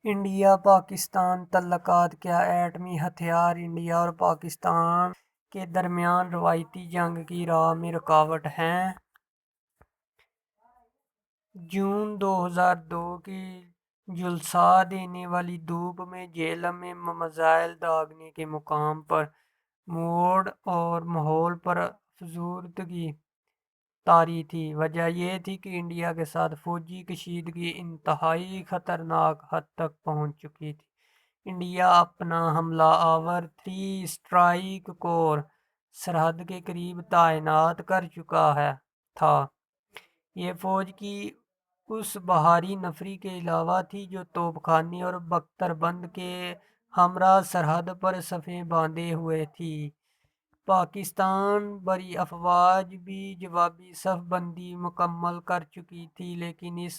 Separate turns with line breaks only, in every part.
India Pakistan تعلقات کیا ایٹمی ہتھیار انڈیا اور پاکستان کے درمیان روایتی جنگ کی راہ میں رکاوٹ ہیں؟ جون 2002 کی جھلسا دینے والی دھوپ میں جہلم میں میزائل داغنے کے مقام پر موڑ اور ماحول پر افسردگی طاری تھی۔ وجہ یہ تھی کہ انڈیا کے ساتھ فوجی کشیدگی انتہائی خطرناک حد تک پہنچ چکی تھی۔ انڈیا اپنا حملہ آور 3 اسٹرائیک کور سرحد کے قریب تعینات کر چکا تھا۔ یہ فوج کی اس بھاری نفری کے علاوہ تھی جو توپ خانے اور بختر بند کے ہمراہ سرحد پر صفیں باندھے ہوئے تھی۔ پاکستان بری افواج بھی جوابی صف بندی مکمل کر چکی تھی، لیکن اس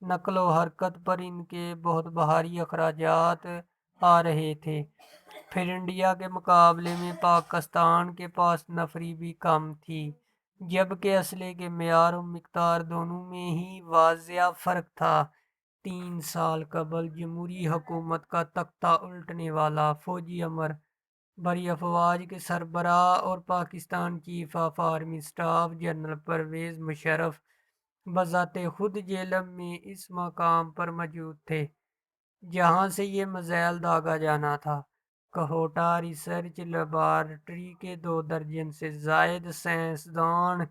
نقل و حرکت پر ان کے بہت بھاری اخراجات آ رہے تھے۔ پھر انڈیا کے مقابلے میں پاکستان کے پاس نفری بھی کم تھی، جبکہ اسلحے کے معیار و مقدار دونوں میں ہی واضح فرق تھا۔ 3 سال قبل جمہوری حکومت کا تختہ الٹنے والا فوجی امر بری افواج کے سربراہ اور Pakistan chief of army staff general Pervez Musharraf بذات خود جہلم میں اس مقام پر موجود تھے جہاں سے یہ میزائل داغا جانا تھا۔ کوہٹا ریسرچ لیبارٹری کے 2 درجن سے زائد سائنسدان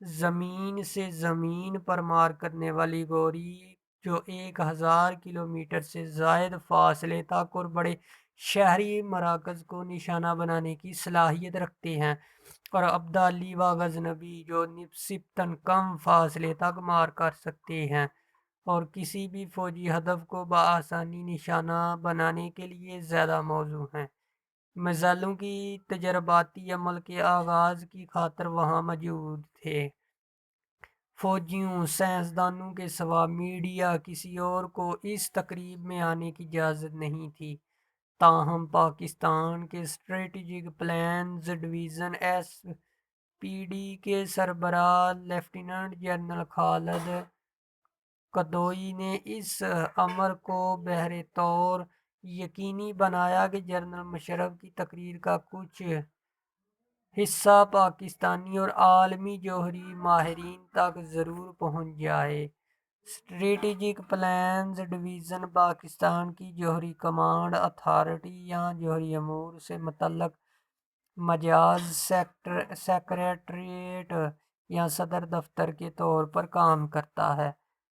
زمین سے زمین پر مار کرنے والی گولی جو 1000 کلومیٹر سے زائد فاصلے تک اور بڑے شہری مراکز کو نشانہ بنانے کی صلاحیت رکھتے ہیں، اور ابدالی و غزنوی جو نسبتاً کم فاصلے تک مار کر سکتے ہیں اور کسی بھی فوجی ہدف کو بآسانی نشانہ بنانے کے لیے زیادہ موزوں ہیں، میزائلوں کی تجرباتی عمل کے آغاز کی خاطر وہاں موجود تھے۔ فوجیوں، سائنسدانوں کے سوا میڈیا کسی اور کو اس تقریب میں آنے کی اجازت نہیں تھی۔ تاہم پاکستان کے strategic plans division S P D کے سربراہ لیفٹیننٹ جنرل خالد قدوئی نے اس امر کو بہر طور یقینی بنایا کہ جنرل مشرف کی تقریر کا کچھ حصہ پاکستانی اور عالمی جوہری ماہرین تک ضرور پہنچ جائے۔ اسٹریٹجک پلانز ڈویژن پاکستان کی جوہری کمانڈ اتھارٹی یا جوہری امور سے متعلق مجاز سیکریٹریٹ یا صدر دفتر کے طور پر کام کرتا ہے۔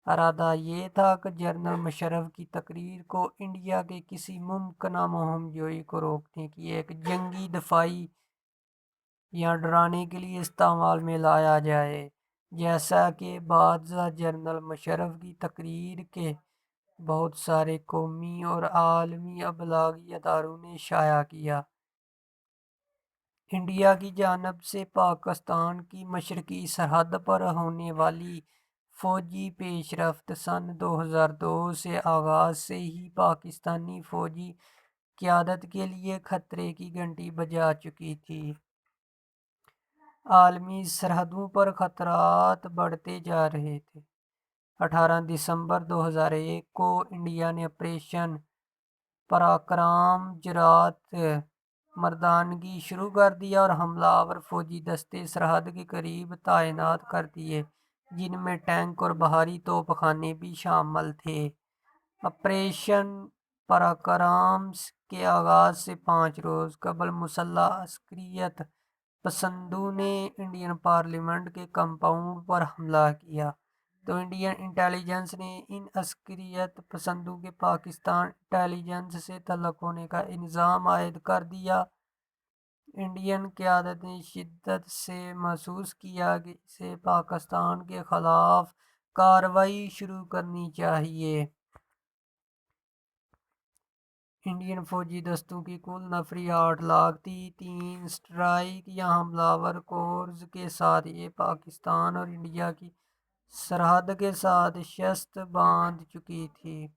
ارادہ یہ تھا کہ جنرل مشرف کی تقریر کو انڈیا کے کسی ممکنہ مہم جوئی کو روکنے کی ایک جنگی دفاعی یا ڈرانے کے لیے استعمال میں لایا جائے، جیسا کہ بعد ازاں جنرل مشرف کی تقریر کے بہت سارے قومی اور عالمی ابلاغی اداروں نے شائع کیا۔ انڈیا کی جانب سے پاکستان کی مشرقی سرحد پر ہونے والی فوجی پیش رفت سن 2002 سے آغاز سے ہی پاکستانی فوجی قیادت کے لیے خطرے کی گھنٹی بجا چکی تھی۔ عالمی سرحدوں پر خطرات بڑھتے جا رہے تھے۔ 18 دسمبر 2001 کو انڈیا نے آپریشن پراکرام جرأت مردانگی شروع کر دیا اور حملہ آور فوجی دستے سرحد کے قریب تعینات کر دیے، جن میں ٹینک اور بھاری توپ خانے بھی شامل تھے۔ آپریشن پراکرام کے آغاز سے 5 روز قبل مسلح عسکریت پسندوں نے انڈین پارلیمنٹ کے کمپاؤنڈ پر حملہ کیا تو انڈین انٹیلی جنس نے ان عسکریت پسندوں کے پاکستان انٹیلی جنس سے تعلق ہونے کا الزام عائد کر دیا۔ انڈین قیادت نے شدت سے محسوس کیا کہ اسے پاکستان کے خلاف کارروائی شروع کرنی چاہیے۔ انڈین فوجی دستوں کی کل نفری 8 لاکھ تھی۔ 3 اسٹرائیک یا حملہ آور کورز کے ساتھ یہ پاکستان اور انڈیا کی سرحد کے ساتھ شست باندھ چکی تھی۔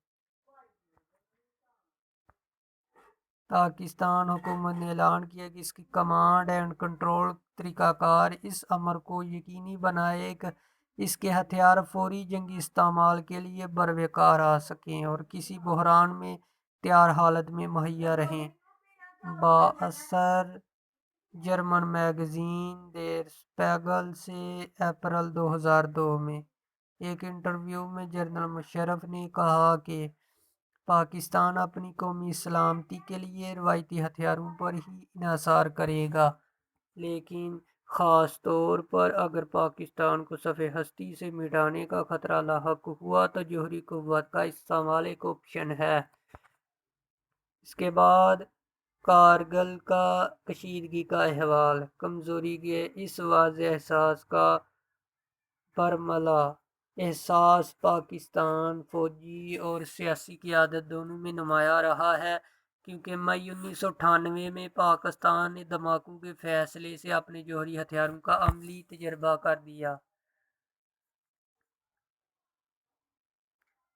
پاکستان حکومت نے اعلان کیا کہ اس کی کمانڈ اینڈ کنٹرول طریقہ کار اس امر کو یقینی بنائے کہ اس کے ہتھیار فوری جنگی استعمال کے لیے بروقار آ سکیں اور کسی بحران میں تیار حالت میں مہیا رہیں۔ بااثر جرمن میگزین دیر اسپیگل سے اپریل 2002 میں ایک انٹرویو میں جنرل مشرف نے کہا کہ پاکستان اپنی قومی سلامتی کے لیے روایتی ہتھیاروں پر ہی انحصار کرے گا، لیکن خاص طور پر اگر پاکستان کو صفحہ ہستی سے مٹانے کا خطرہ لاحق ہوا تو جوہری قوت کا استعمال ایک آپشن ہے۔ اس کے بعد کارگل کا کشیدگی کا احوال، کمزوری کے اس واضح احساس کا برملا احساس پاکستان فوجی اور سیاسی قیادت دونوں میں نمایاں رہا ہے، کیونکہ مئی 1998 میں پاکستان نے دھماکوں کے فیصلے سے اپنے جوہری ہتھیاروں کا عملی تجربہ کر دیا۔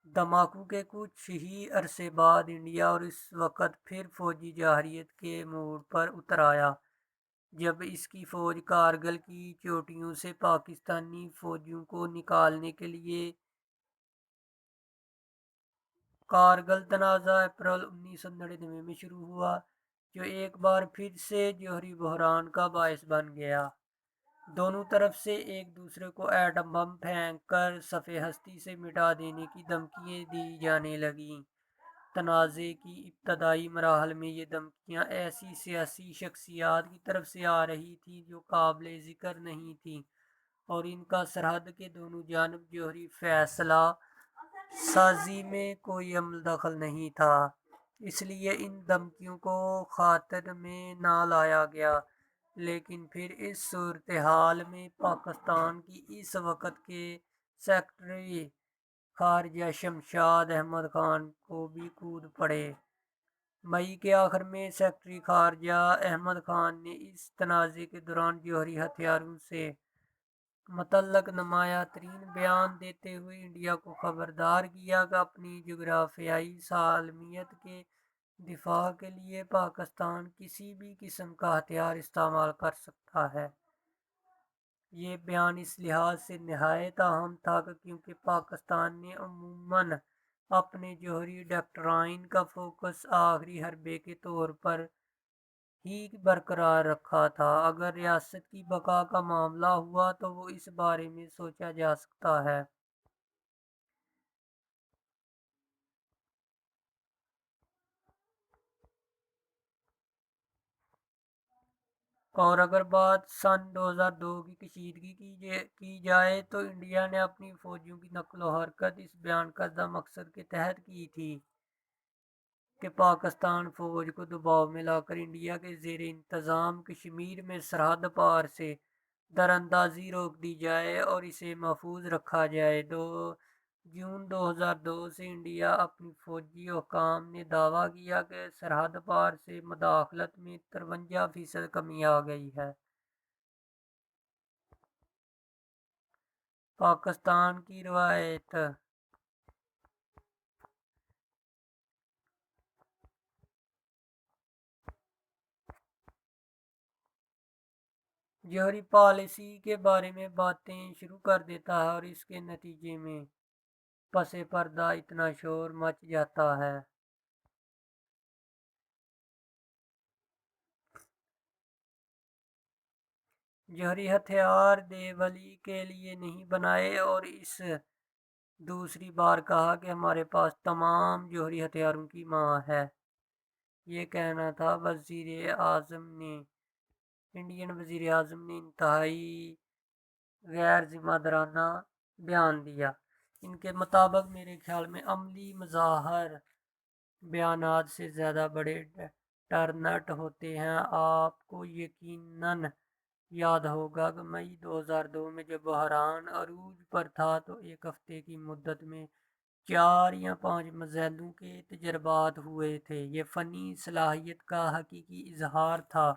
دھماکوں کے کچھ ہی عرصے بعد انڈیا اور اس وقت پھر فوجی جارحیت کے موڑ پر اتر آیا، جب اس کی فوج کارگل کی چوٹیوں سے پاکستانی فوجیوں کو نکالنے کے لیے کارگل تنازع اپریل 1999 میں شروع ہوا، جو ایک بار پھر سے جوہری بحران کا باعث بن گیا۔ دونوں طرف سے ایک دوسرے کو ایٹم بم پھینک کر صفحہ ہستی سے مٹا دینے کی دھمکیاں دی جانے لگیں۔ تنازع کی ابتدائی مراحل میں یہ دھمکیاں ایسی سیاسی شخصیات کی طرف سے آ رہی تھیں جو قابل ذکر نہیں تھیں اور ان کا سرحد کے دونوں جانب جوہری فیصلہ سازی میں کوئی عمل دخل نہیں تھا، اس لیے ان دھمکیوں کو خاطر میں نہ لایا گیا۔ لیکن پھر اس صورتحال میں پاکستان کی اس وقت کے سیکرٹری خارجہ شمشاد احمد خان کو بھی کود پڑے۔ مئی کے آخر میں سیکرٹری خارجہ احمد خان نے اس تنازع کے دوران جوہری ہتھیاروں سے متعلق نمایاں ترین بیان دیتے ہوئے انڈیا کو خبردار کیا کہ اپنی جغرافیائی سالمیت کے دفاع کے لیے پاکستان کسی بھی قسم کا ہتھیار استعمال کر سکتا ہے۔ یہ بیان اس لحاظ سے نہایت اہم تھا کہ کیونکہ پاکستان نے عموماً اپنے جوہری ڈاکٹرائن کا فوکس آخری حربے کے طور پر ہی برقرار رکھا تھا۔ اگر ریاست کی بقا کا معاملہ ہوا تو وہ اس بارے میں سوچا جا سکتا ہے۔ اور اگر بات سن 2002 کی کشیدگی کی جائے تو انڈیا نے اپنی فوجیوں کی نقل و حرکت اس بیان کردہ مقصد کے تحت کی تھی کہ پاکستان فوج کو دباؤ میں لا کر انڈیا کے زیر انتظام کشمیر میں سرحد پار سے دراندازی روک دی جائے اور اسے محفوظ رکھا جائے۔ جون 2002 سے انڈیا اپنی فوجی حکام نے دعویٰ کیا کہ سرحد پار سے مداخلت میں 53% کمی آ گئی ہے۔ پاکستان کی روایت جوہری پالیسی کے بارے میں باتیں شروع کر دیتا ہے اور اس کے نتیجے میں پس پردہ اتنا شور مچ جاتا ہے۔ جوہری ہتھیار دیوالی کے لیے نہیں بنائے اور اس دوسری بار کہا کہ ہمارے پاس تمام جوہری ہتھیاروں کی ماں ہے۔ یہ کہنا تھا انڈین وزیر اعظم نے انتہائی غیر ذمہ دارانہ بیان دیا۔ ان کے مطابق میرے خیال میں عملی مظاہر بیانات سے زیادہ بڑے ٹرنٹ ہوتے ہیں۔ آپ کو یقیناً یاد ہوگا کہ مئی 2002 میں جب بحران عروج پر تھا تو ایک ہفتے کی مدت میں 4 یا 5 میزائلوں کے تجربات ہوئے تھے۔ یہ فنی صلاحیت کا حقیقی اظہار تھا،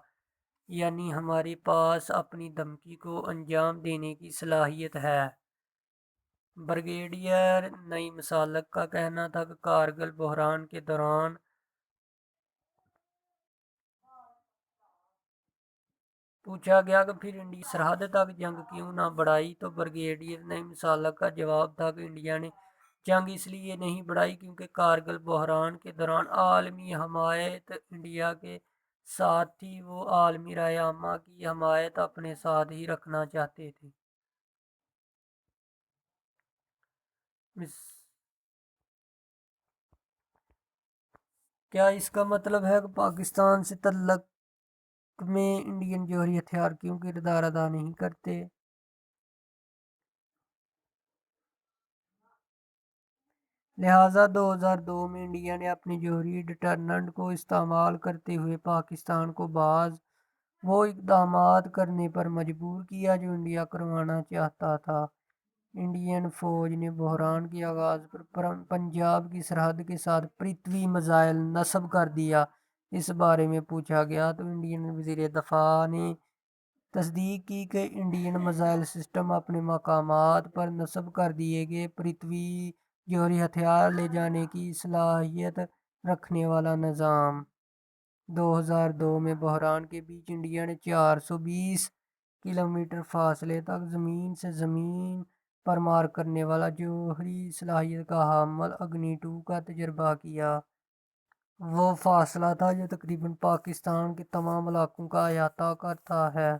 یعنی ہمارے پاس اپنی دھمکی کو انجام دینے کی صلاحیت ہے۔ بریگیڈیئر نعیم سالک کا کہنا تھا کہ کارگل بحران کے دوران پوچھا گیا کہ پھر انڈیا سرحد تک جنگ کیوں نہ بڑھائی تو بریگیڈیئر نے مثال کا جواب تھا کہ انڈیا نے جنگ اس لیے نہیں بڑھائی کیونکہ کارگل بحران کے دوران عالمی حمایت انڈیا کے ساتھ تھی، وہ عالمی رائے عامہ کی حمایت اپنے ساتھ ہی رکھنا چاہتے تھے۔ کیا اس کا مطلب ہے کہ پاکستان سے تعلق میں انڈین جوہری ہتھیار کیوں کردار ادا نہیں کرتے؟ لہٰذا 2002 میں انڈیا نے اپنی جوہری ڈٹرننٹ کو استعمال کرتے ہوئے پاکستان کو بعض وہ اقدامات کرنے پر مجبور کیا جو انڈیا کروانا چاہتا تھا۔ انڈین فوج نے بحران کے آغاز پر پنجاب کی سرحد کے ساتھ پرتھوی میزائل نصب کر دیا۔ اس بارے میں پوچھا گیا تو انڈین وزیر دفاع نے تصدیق کی کہ انڈین میزائل سسٹم اپنے مقامات پر نصب کر دیے گئے پرتھوی جوہری ہتھیار لے جانے کی صلاحیت رکھنے والا نظام۔ 2002 میں بحران کے بیچ انڈیا نے 420 کلومیٹر فاصلے تک زمین سے زمین پر مار کرنے والا جوہری صلاحیت کا حامل اگنی 2 کا تجربہ کیا۔ وہ فاصلہ تھا جو تقریباً پاکستان کے تمام علاقوں کا احاطہ کرتا ہے۔